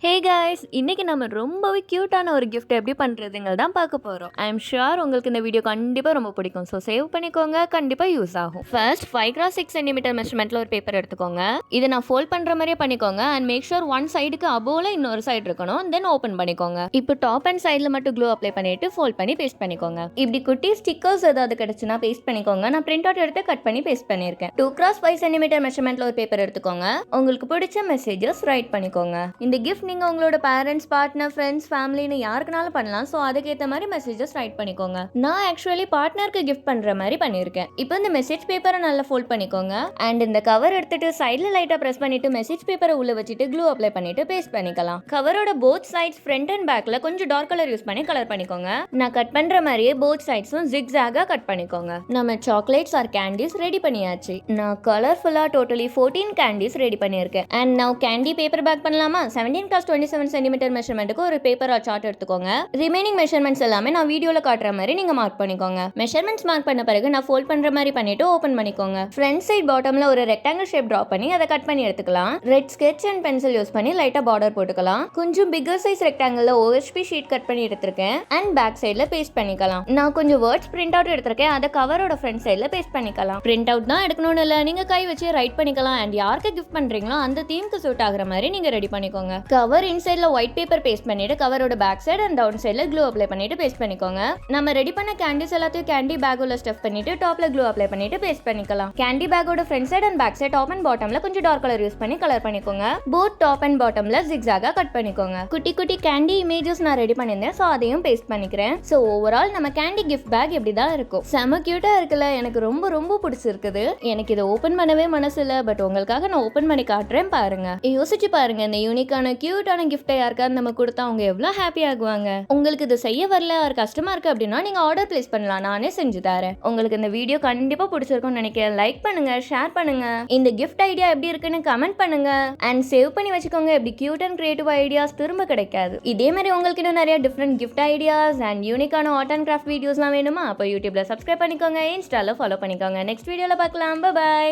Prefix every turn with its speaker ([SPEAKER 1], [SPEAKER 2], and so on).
[SPEAKER 1] Hey guys, இன்னைக்கு நம்ம ரொம்பவே கியூட்டான ஒரு கிஃப்ட் எப்படி பண்ணுறதுங்க தான் பார்க்க போகிறோம். ஐ எம் ஷுர் உங்களுக்கு இந்த வீடியோ கண்டிப்பாக ரொம்ப பிடிக்கும். ஸோ சேவ் பண்ணிக்கோங்க, கண்டிப்பாக யூஸ் ஆகும். ஃபர்ஸ்ட் 5x6 சென்டிமீட்டர் மெஷர்மெண்ட்டில் ஒரு பேப்பர் எடுத்துக்கோங்க. இதை நான் ஃபோல்ட் பண்ணுற மாதிரியே பண்ணிக்கோங்க. அண்ட் மேக் ஷூர் ஒன் சைடுக்கு அபோவில் இன்னொரு சைடு இருக்கணும். தென் ஓப்பன் பண்ணிக்கோங்க. இப்போ டாப் அண்ட் சைடில் மட்டும் க்ளூ அப்ளை பண்ணிட்டு ஃபோல்ட் பண்ணி பேஸ்ட் பண்ணிக்கோங்க. இப்படி குட்டி ஸ்டிக்கர்ஸ் ஏதாவது கிடைச்சுன்னா பேஸ்ட் பண்ணிக்கோங்க. நான் பிரிண்ட் அவுட் எடுத்து கட் பண்ணி பேஸ்ட் பண்ணியிருக்கேன். 2x5 சென்டிமீட்டர் மெஷர்மெண்ட்டில் ஒரு பேப்பர் எடுத்துக்கோங்க. உங்களுக்கு பிடிச்ச மெசேஜஸ் ரைட் பண்ணிக்கோங்க. இந்த கிஃப்ட் நீங்கள் உங்களோட பேரண்ட்ஸ், பார்ட்னர், ஃப்ரெண்ட்ஸ், ஃபேமிலின்னு யாருக்குனாலும் பண்ணலாம். ஸோ அதுக்கேற்ற மாதிரி மெசேஜஸ் ரைட் பண்ணிக்கோங்க. நான் ஆக்சுவலி பார்ட்னருக்கு கிஃப்ட் பண்ணுற மாதிரி பண்ணியிருக்கேன். இப்போ இந்த மெசேஜ் பேப்பரை நல்லா ஃபோல்ட் பண்ணிக்கோங்க. அண்ட் இந்த கவர் எடுத்துட்டு சைடில் லைட்டாக ப்ரெஸ் பண்ணிட்டு மெசேஜ் பேப்பரை உள்ள வச்சுட்டு க்ளூ அப்ளை பண்ணிட்டு பேஸ்ட் பண்ணிக்கலாம். கவரோட போத் சைட்ஸ் ஃப்ரண்ட் அண்ட் பேக்கில் கொஞ்சம் டார்க் கலர் யூஸ் பண்ணி கலர் பண்ணிக்கோங்க. நான் கட் பண்ணுற மாதிரியே போத் சைட்ஸும் ஜிக்ஸாக கட் பண்ணிக்கோங்க. நம்ம சாக்லேட்ஸ் ஆர் கேண்டீஸ் ரெடி பண்ணியாச்சு. நான் கலர்ஃபுல்லாக டோட்டலி 14 கேண்டீஸ் ரெடி பண்ணியிருக்கேன். அண்ட் நான் கேண்டி பேப்பர் பேக் பண்ணலாமா? 17x27 சென்டிமீட்டர் மெஷர்மெண்ட்டுக்கு ஒரு பேப்பர் ஆர் சார்ட் எடுத்துக்கோங்க. ரிமைனிங் மெஷர்மெண்ட்ஸ் எல்லாமே நான் வீடியோல காட்டுற மாதிரி நீங்க மார்க் பண்ணிக்கோங்க. மெஷர்மெண்ட்ஸ் மார்க் பண்ண பிறகு நான் ஃபோல்ட் பண்ற மாதிரி பண்ணிட்டு ஓபன் பண்ணிக்கோங்க. ஃப்ரண்ட் சைடு பாட்டம்ல ஒரு ரெக்டாங்கிள் ஷேப் டிரா பண்ணி அதை கட் பண்ணி எடுத்துக்கலாம். Red sketch and pencil use பண்ணி லைட்டா பார்டர் போட்டுக்கலாம். கொஞ்சம் பிக்கர் சைஸ் ரெக்டாங்கிள்ல OHP ஷீட் கட் பண்ணி எடுத்திருக்கேன். அண்ட் பேக் சைடுல பேஸ்ட் பண்ணிக்கலாம். நான் கொஞ்சம் வேர்ட்ஸ் பிரிண்ட் அவுட் எடுத்திருக்கேன். அதை கவரோட ஃப்ரண்ட் சைடுல பேஸ்ட் பண்ணிக்கலாம். பிரிண்ட் அவுட் தான் எடுக்கணும்னு இல்ல, நீங்க கை வச்சு ரைட் பண்ணிக்கலாம். அண்ட் யாருக்கு கிஃப்ட் பண்றீங்களோ அந்த தீம்க்கு சூட் ஆகுற மாதிரி நீங்க ரெடி பண்ணிக்கோங்க. கவர் இன்சைட்ல ஒயிட் பேப்பர் பேஸ்ட் பண்ணிட்டு கவரோட பேக் சைடு அண்ட் டவுன் சைடுல க்ளூ அப்ளை பண்ணிட்டு பேஸ்ட் பண்ணிக்கோங்க. நம்ம ரெடி பண்ண கேண்டிஸ் எல்லாத்தையும் கேண்டி பேக் உள்ள ஸ்டஃப் பண்ணிட்டு டாப்ல க்ளூ அப்ளை பண்ணிட்டு பேஸ்ட் பண்ணிக்கலாம். கேண்டி பேக்கோட front side and back side top and பாட்டம்ல கொஞ்சம் டார்க் கலர் யூஸ் பண்ணி கலர் பண்ணிக்கோங்க. போத் டாப் அண்ட் பாட்டம்ல ஜிக்ஸாகா கட் பண்ணிக்கோங்க. குட்டி குட்டி கேண்டி இமேஜஸ் நான் ரெடி பண்ணிருந்தேன். ஸோ அதையும் பேஸ்ட் பண்ணிக்கிறேன். ஸோ ஓவரால் நம்ம கேண்டி கிஃப்ட் பேக் இப்படி தான் இருக்கும். செம கியூட்டா இருக்குல்ல? எனக்கு ரொம்ப ரொம்ப பிடிச்சிருக்குது. எனக்கு இதை ஓபன் பண்ணவே மனசு இல்லை. பட் உங்களுக்காக நான் ஓபன் பண்ணி காட்டுறேன், பாருங்க. யோசிச்சு பாருங்க, இந்த யூனிக்கான கியூட்டான கிஃப்டை யாருக்காவது நம்ம கொடுத்தா அவங்க எவ்வளோ ஹாப்பி ஆகுவாங்க. உங்களுக்கு இது செய்ய வரல, ஒரு கஷ்டமா இருக்கு அப்படின்னா நீங்க ஆர்டர் பிளேஸ் பண்ணலாம், நானே செஞ்சு தரேன். உங்களுக்கு இந்த வீடியோ கண்டிப்பா பிடிச்சிருக்கும்னு நினைக்கிறேன். லைக் பண்ணுங்க, ஷேர் பண்ணுங்க, இந்த கிஃப்ட் ஐடியா எப்படி இருக்குன்னு கமெண்ட் பண்ணுங்க. அண்ட் சேவ் பண்ணி வச்சுக்கோங்க. இப்படி கியூட் அண்ட் கிரியேட்டிவ் ஐடியாஸ் திரும்ப கிடைக்காது. இதே மாதிரி உங்களுக்கு இன்னும் நிறைய டிஃப்ரெண்ட் கிஃப்ட் ஐடியாஸ் அண்ட் யூனிக்கான ஆர்ட் அண்ட் கிராஃப்ட் வீடியோஸ்லாம் வேணுமா? அப்போ யூடியூப்ல சப்ஸ்கிரைப் பண்ணிக்கோங்க, இன்ஸ்டால ஃபாலோ பண்ணிக்கோங்க. நெக்ஸ்ட் வீடியோல பார்க்கலாம். பை.